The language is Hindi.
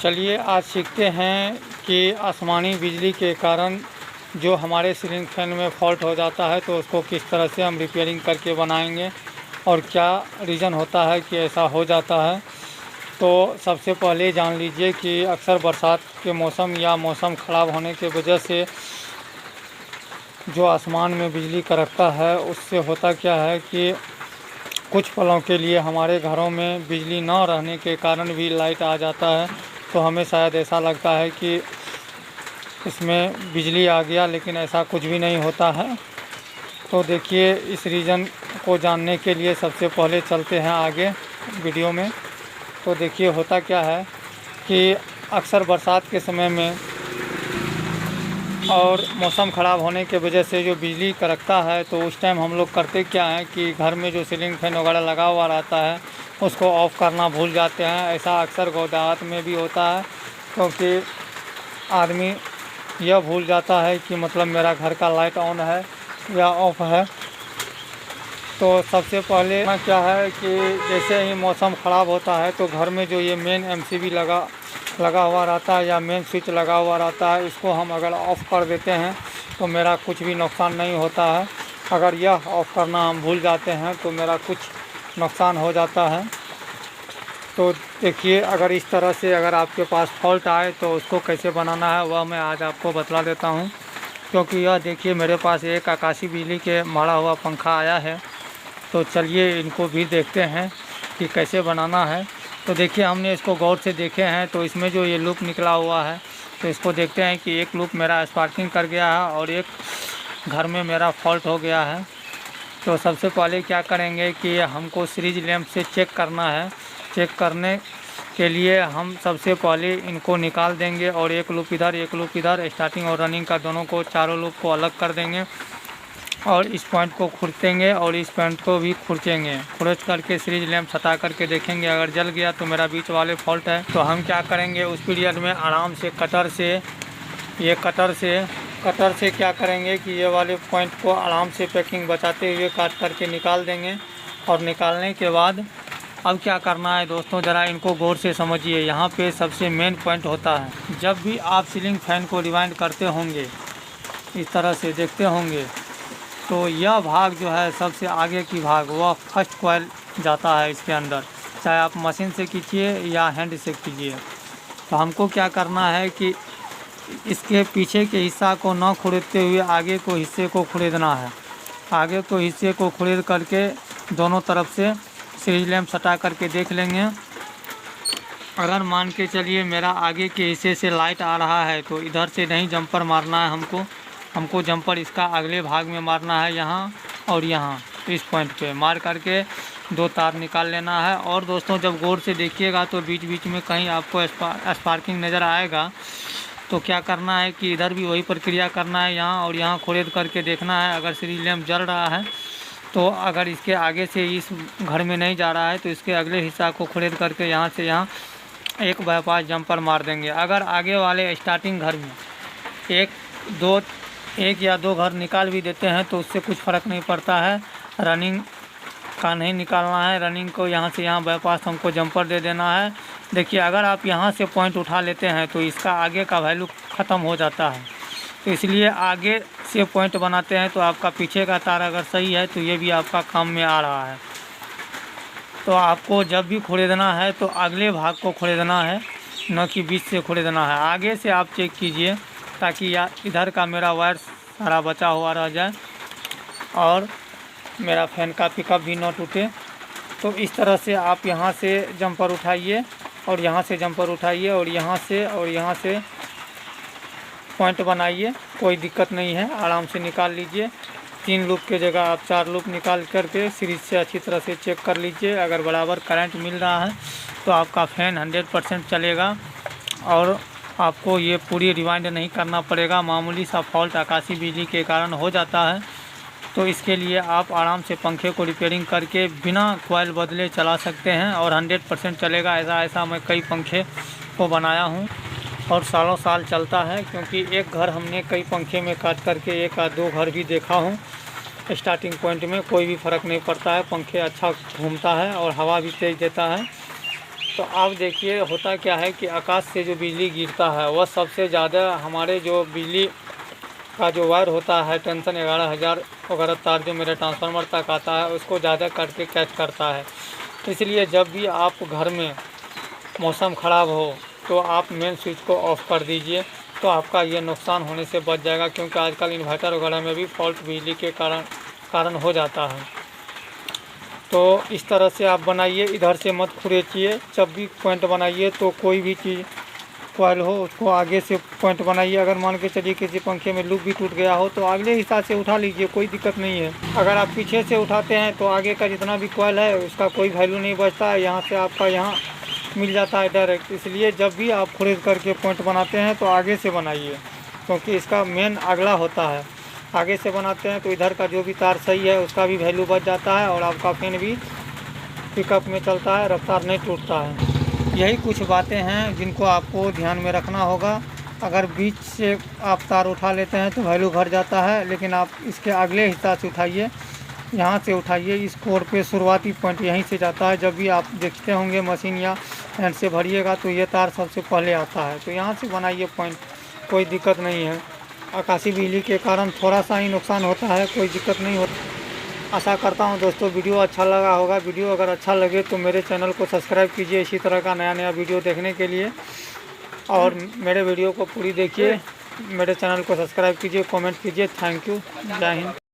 चलिए आज सीखते हैं कि आसमानी बिजली के कारण जो हमारे सीलिंग फैन में फॉल्ट हो जाता है तो उसको किस तरह से हम रिपेयरिंग करके बनाएंगे और क्या रीज़न होता है कि ऐसा हो जाता है। तो सबसे पहले जान लीजिए कि अक्सर बरसात के मौसम या मौसम ख़राब होने की वजह से जो आसमान में बिजली कड़कता है उससे होता क्या है कि कुछ पलों के लिए हमारे घरों में बिजली न रहने के कारण भी लाइट आ जाता है, तो हमें शायद ऐसा लगता है कि इसमें बिजली आ गया, लेकिन ऐसा कुछ भी नहीं होता है। तो देखिए, इस रीज़न को जानने के लिए सबसे पहले चलते हैं आगे वीडियो में। तो देखिए होता क्या है कि अक्सर बरसात के समय में और मौसम ख़राब होने के वजह से जो बिजली कड़कता है तो उस टाइम हम लोग करते क्या हैं कि घर में जो सीलिंग फैन वगैरह लगा हुआ रहता है उसको ऑफ़ करना भूल जाते हैं। ऐसा अक्सर गाँव देहात में भी होता है, क्योंकि आदमी यह भूल जाता है कि मतलब मेरा घर का लाइट ऑन है या ऑफ़ है। तो सबसे पहले क्या है कि जैसे ही मौसम ख़राब होता है तो घर में जो ये मेन एमसीबी लगा हुआ रहता है या मेन स्विच लगा हुआ रहता है, इसको हम अगर ऑफ़ कर देते हैं तो मेरा कुछ भी नुकसान नहीं होता है। अगर यह ऑफ़ करना हम भूल जाते हैं तो मेरा कुछ नुकसान हो जाता है। तो देखिए, अगर इस तरह से अगर आपके पास फॉल्ट आए तो उसको कैसे बनाना है वह मैं आज आपको बतला देता हूँ। क्योंकि यह देखिए मेरे पास एक आकाशीय बिजली के मारा हुआ पंखा आया है, तो चलिए इनको भी देखते हैं कि कैसे बनाना है। तो देखिए, हमने इसको गौर से देखे हैं तो इसमें जो ये लूप निकला हुआ है तो इसको देखते हैं कि एक लूप मेरा स्पार्किंग कर गया है और एक घर में मेरा फॉल्ट हो गया है। तो सबसे पहले क्या करेंगे कि हमको सीरीज लैंप से चेक करना है। चेक करने के लिए हम सबसे पहले इनको निकाल देंगे और एक लूप इधर एक लूप इधर, स्टार्टिंग और रनिंग का दोनों को, चारों लूप को अलग कर देंगे और इस पॉइंट को खुरचेंगे और इस पॉइंट को भी खुरचेंगे। खुरच करके सीरीज लैंप हटा करके देखेंगे, अगर जल गया तो मेरा बीच वाले फॉल्ट है। तो हम क्या करेंगे, उस पीरियड में आराम से कटर से क्या करेंगे कि ये वाले पॉइंट को आराम से पैकिंग बचाते हुए काट करके निकाल देंगे। और निकालने के बाद अब क्या करना है दोस्तों, ज़रा इनको गौर से समझिए। यहाँ पे सबसे मेन पॉइंट होता है, जब भी आप सीलिंग फैन को रिवाइंड करते होंगे, इस तरह से देखते होंगे, तो यह भाग जो है सबसे आगे की भाग वह फर्स्ट कॉइल जाता है इसके अंदर, चाहे आप मशीन से खींचिए या हैंड से कीजिए। तो हमको क्या करना है कि इसके पीछे के हिस्सा को न खुरीदते हुए आगे को हिस्से को खुरीदना है। आगे को हिस्से को खुरीद करके दोनों तरफ से सीरीज लैंप हटा करके देख लेंगे। अगर मान के चलिए मेरा आगे के हिस्से से लाइट आ रहा है तो इधर से नहीं जंपर मारना है हमको जंपर इसका अगले भाग में मारना है, यहाँ और यहाँ इस पॉइंट पे मार करके दो तार निकाल लेना है। और दोस्तों, जब गौर से देखिएगा तो बीच बीच में कहीं आपको स्पार्किंग नज़र आएगा, तो क्या करना है कि इधर भी वही प्रक्रिया करना है, यहाँ और यहाँ खुरीद करके देखना है। अगर सीरीज लैंप जल रहा है तो अगर इसके आगे से इस घर में नहीं जा रहा है तो इसके अगले हिस्सा को खुरीद करके यहाँ से यहाँ एक बाईपास जंपर मार देंगे। अगर आगे वाले स्टार्टिंग घर में एक या दो घर निकाल भी देते हैं तो उससे कुछ फ़र्क नहीं पड़ता है, रनिंग का नहीं निकालना है। रनिंग को यहाँ से यहाँ बाईपास हमको जंपर दे देना है। देखिए, अगर आप यहाँ से पॉइंट उठा लेते हैं तो इसका आगे का वैल्यू ख़त्म हो जाता है, तो इसलिए आगे से पॉइंट बनाते हैं। तो आपका पीछे का तार अगर सही है तो ये भी आपका काम में आ रहा है। तो आपको जब भी खुरीदना है तो अगले भाग को खुरीदना है, न कि बीच से खुरीदना है। आगे से आप चेक कीजिए ताकि इधर का मेरा वायर सारा बचा हुआ रह जाए और मेरा फैन का पिकअप भी न टूटे। तो इस तरह से आप यहाँ से जंपर उठाइए और यहाँ से जंपर उठाइए और यहाँ से पॉइंट बनाइए, कोई दिक्कत नहीं है, आराम से निकाल लीजिए। 3 लूप के जगह आप 4 लूप निकाल करके सीरीज से अच्छी तरह से चेक कर लीजिए। अगर बराबर करंट मिल रहा है तो आपका फ़ैन 100% चलेगा और आपको ये पूरी रिवाइंड नहीं करना पड़ेगा। मामूली सा फॉल्ट आकाशीय बिजली के कारण हो जाता है, तो इसके लिए आप आराम से पंखे को रिपेयरिंग करके बिना कॉइल बदले चला सकते हैं और 100% चलेगा। ऐसा मैं कई पंखे को बनाया हूँ और सालों साल चलता है, क्योंकि एक घर हमने कई पंखे में काट करके 1 या 2 घर भी देखा हूँ। स्टार्टिंग पॉइंट में कोई भी फ़र्क नहीं पड़ता है, पंखे अच्छा घूमता है और हवा भी तेज़ देता है। तो आप देखिए होता क्या है कि आकाश से जो बिजली गिरता है वह सबसे ज़्यादा हमारे जो बिजली का जो वायर होता है टेंशन 11,000 वगैरह तार जो मेरे ट्रांसफार्मर तक आता है उसको ज़्यादा करके कैच करता है। इसलिए जब भी आप घर में मौसम ख़राब हो तो आप मेन स्विच को ऑफ़ कर दीजिए, तो आपका ये नुकसान होने से बच जाएगा, क्योंकि आजकल इन्वर्टर वगैरह में भी फॉल्ट बिजली के कारण हो जाता है। तो इस तरह से आप बनाइए, इधर से मत खुरेचिए। जब भी पॉइंट बनाइए तो कोई भी चीज़ कॉइल हो उसको आगे से पॉइंट बनाइए। अगर मान के चलिए किसी पंखे में लूप भी टूट गया हो तो अगले हिसाब से उठा लीजिए, कोई दिक्कत नहीं है। अगर आप पीछे से उठाते हैं तो आगे का जितना भी कॉइल है उसका कोई वैल्यू नहीं बचता है, यहाँ से आपका यहाँ मिल जाता है डायरेक्ट। इसलिए जब भी आप खुरेद करके पॉइंट बनाते हैं तो आगे से बनाइए, क्योंकि इसका मेन अगला होता है। आगे से बनाते हैं तो इधर का जो भी तार सही है उसका भी वैल्यू बच जाता है और आपका फैन भी पिकअप में चलता है, रफ्तार नहीं टूटता है। यही कुछ बातें हैं जिनको आपको ध्यान में रखना होगा। अगर बीच से आप तार उठा लेते हैं तो वैल्यू भर जाता है, लेकिन आप इसके अगले हिस्सा से उठाइए, यहाँ से उठाइए। इस कोड पे शुरुआती पॉइंट यहीं से जाता है। जब भी आप देखते होंगे मशीन या हैंड से भरिएगा तो ये तार सबसे पहले आता है, तो यहाँ से बनाइए पॉइंट, कोई दिक्कत नहीं है। आकाशीय बिजली के कारण थोड़ा सा ही नुकसान होता है, कोई दिक्कत नहीं होती। आशा करता हूँ दोस्तों वीडियो अच्छा लगा होगा। वीडियो अगर अच्छा लगे तो मेरे चैनल को सब्सक्राइब कीजिए इसी तरह का नया नया वीडियो देखने के लिए, और मेरे वीडियो को पूरी देखिए, मेरे चैनल को सब्सक्राइब कीजिए, कमेंट कीजिए। थैंक यू, जय हिंद।